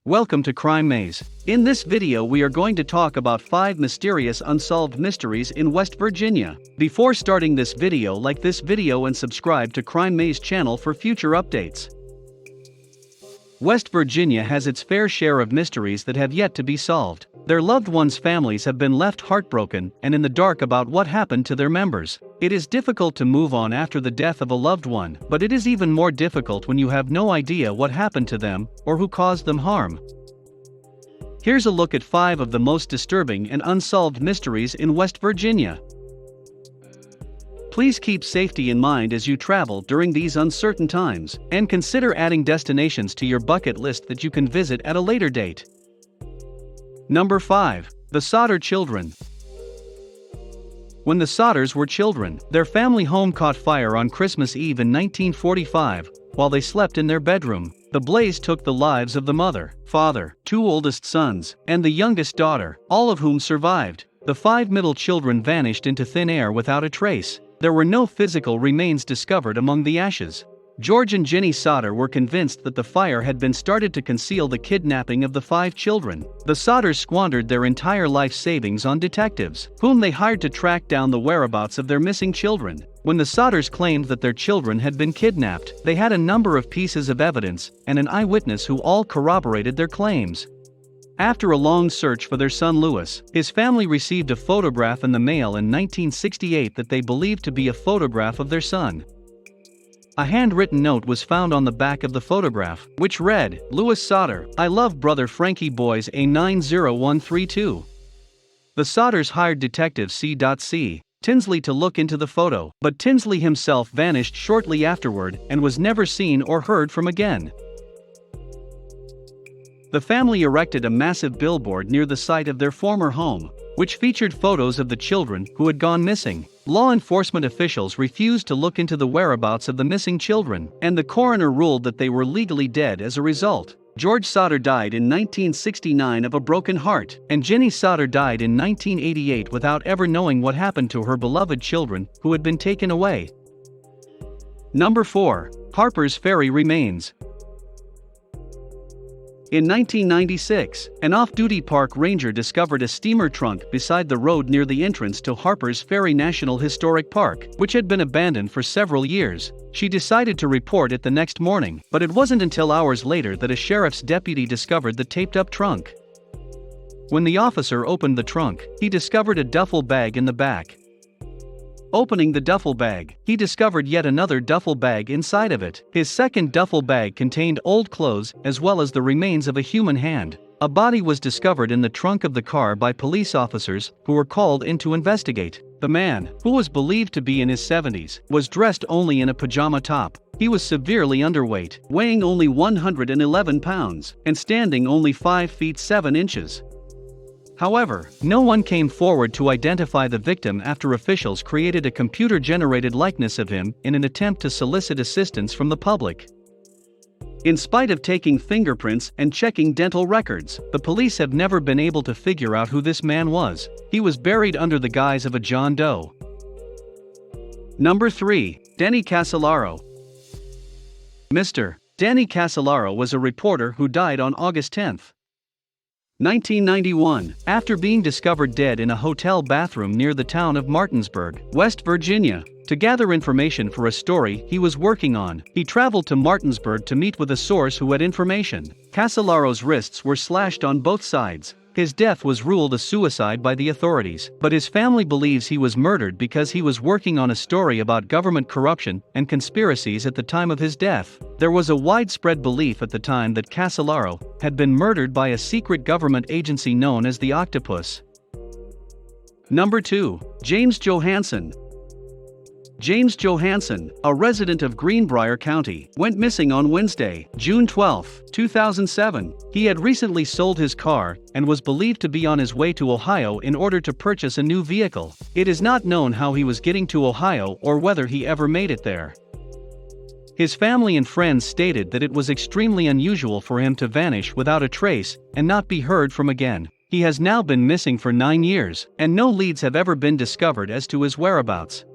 Welcome to Crime Maze. In this video we are going to talk about 5 mysterious unsolved mysteries in West Virginia. Before starting this video, like this video and subscribe to Crime Maze channel for future updates. West Virginia has its fair share of mysteries that have yet to be solved. Their loved ones' families have been left heartbroken and in the dark about what happened to their members. It is difficult to move on after the death of a loved one, but it is even more difficult when you have no idea what happened to them or who caused them harm. Here's a look at 5 of the most disturbing and unsolved mysteries in West Virginia. Please keep safety in mind as you travel during these uncertain times, and consider adding destinations to your bucket list that you can visit at a later date. Number 5. The Sodder Children. When the Sodders were children, their family home caught fire on Christmas Eve in 1945, while they slept in their bedroom. The blaze took the lives of the mother, father, 2 oldest sons, and the youngest daughter, all of whom survived. The 5 middle children vanished into thin air without a trace. There were no physical remains discovered among the ashes. George and Jenny Sodder were convinced that the fire had been started to conceal the kidnapping of the 5 children. The Sodders squandered their entire life savings on detectives, whom they hired to track down the whereabouts of their missing children. When the Sodders claimed that their children had been kidnapped, they had a number of pieces of evidence and an eyewitness who all corroborated their claims. After a long search for their son Louis, his family received a photograph in the mail in 1968 that they believed to be a photograph of their son. A handwritten note was found on the back of the photograph, which read, "Louis Sodder, I love brother Frankie boys A90132. The Sodders hired detective C.C. Tinsley to look into the photo, but Tinsley himself vanished shortly afterward and was never seen or heard from again. The family erected a massive billboard near the site of their former home, which featured photos of the children who had gone missing. Law enforcement officials refused to look into the whereabouts of the missing children, and the coroner ruled that they were legally dead as a result. George Sodder died in 1969 of a broken heart, and Jenny Sodder died in 1988 without ever knowing what happened to her beloved children who had been taken away. Number 4. Harpers' Ferry remains. In 1996, an off-duty park ranger discovered a steamer trunk beside the road near the entrance to Harpers Ferry National Historic Park, which had been abandoned for several years. She decided to report it the next morning, but it wasn't until hours later that a sheriff's deputy discovered the taped-up trunk. When the officer opened the trunk, he discovered a duffel bag in the back. Opening the duffel bag, he discovered yet another duffel bag inside of it. His second duffel bag contained old clothes as well as the remains of a human hand. A body was discovered in the trunk of the car by police officers who were called in to investigate. The man, who was believed to be in his 70s, was dressed only in a pajama top. He was severely underweight, weighing only 111 pounds, and standing only 5 feet 7 inches. However, no one came forward to identify the victim after officials created a computer-generated likeness of him in an attempt to solicit assistance from the public. In spite of taking fingerprints and checking dental records, the police have never been able to figure out who this man was. He was buried under the guise of a John Doe. Number 3. Danny Casalaro. Mr. Danny Casalaro was a reporter who died on August 10, 1991, after being discovered dead in a hotel bathroom near the town of Martinsburg, West Virginia. To gather information for a story he was working on, he traveled to Martinsburg to meet with a source who had information. Casalaro's wrists were slashed on both sides. His death was ruled a suicide by the authorities, but his family believes he was murdered because he was working on a story about government corruption and conspiracies at the time of his death. There was a widespread belief at the time that Casalaro had been murdered by a secret government agency known as the Octopus. Number 2. James Johansen. James Johansen, a resident of Greenbrier County, went missing on Wednesday, June 12, 2007. He had recently sold his car and was believed to be on his way to Ohio in order to purchase a new vehicle. It is not known how he was getting to Ohio or whether he ever made it there. His family and friends stated that it was extremely unusual for him to vanish without a trace and not be heard from again. He has now been missing for 9 years, and no leads have ever been discovered as to his whereabouts.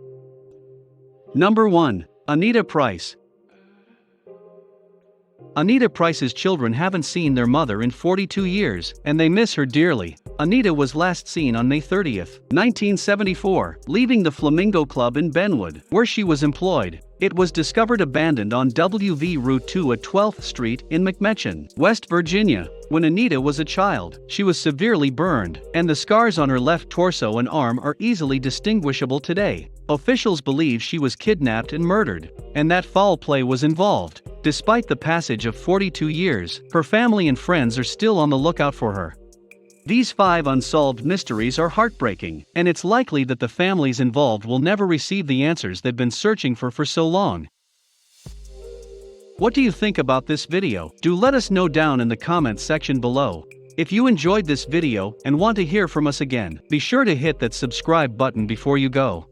Number 1. Anita Price. Anita Price's children haven't seen their mother in 42 years, and they miss her dearly. Anita was last seen on May 30, 1974, leaving the Flamingo Club in Benwood, where she was employed. It was discovered abandoned on WV Route 2 at 12th Street in McMechen, West Virginia. When Anita was a child, she was severely burned, and the scars on her left torso and arm are easily distinguishable today. Officials believe she was kidnapped and murdered, and that foul play was involved. Despite the passage of 42 years, her family and friends are still on the lookout for her. These 5 unsolved mysteries are heartbreaking, and it's likely that the families involved will never receive the answers they've been searching for so long. What do you think about this video? Do let us know down in the comments section below. If you enjoyed this video and want to hear from us again, be sure to hit that subscribe button before you go.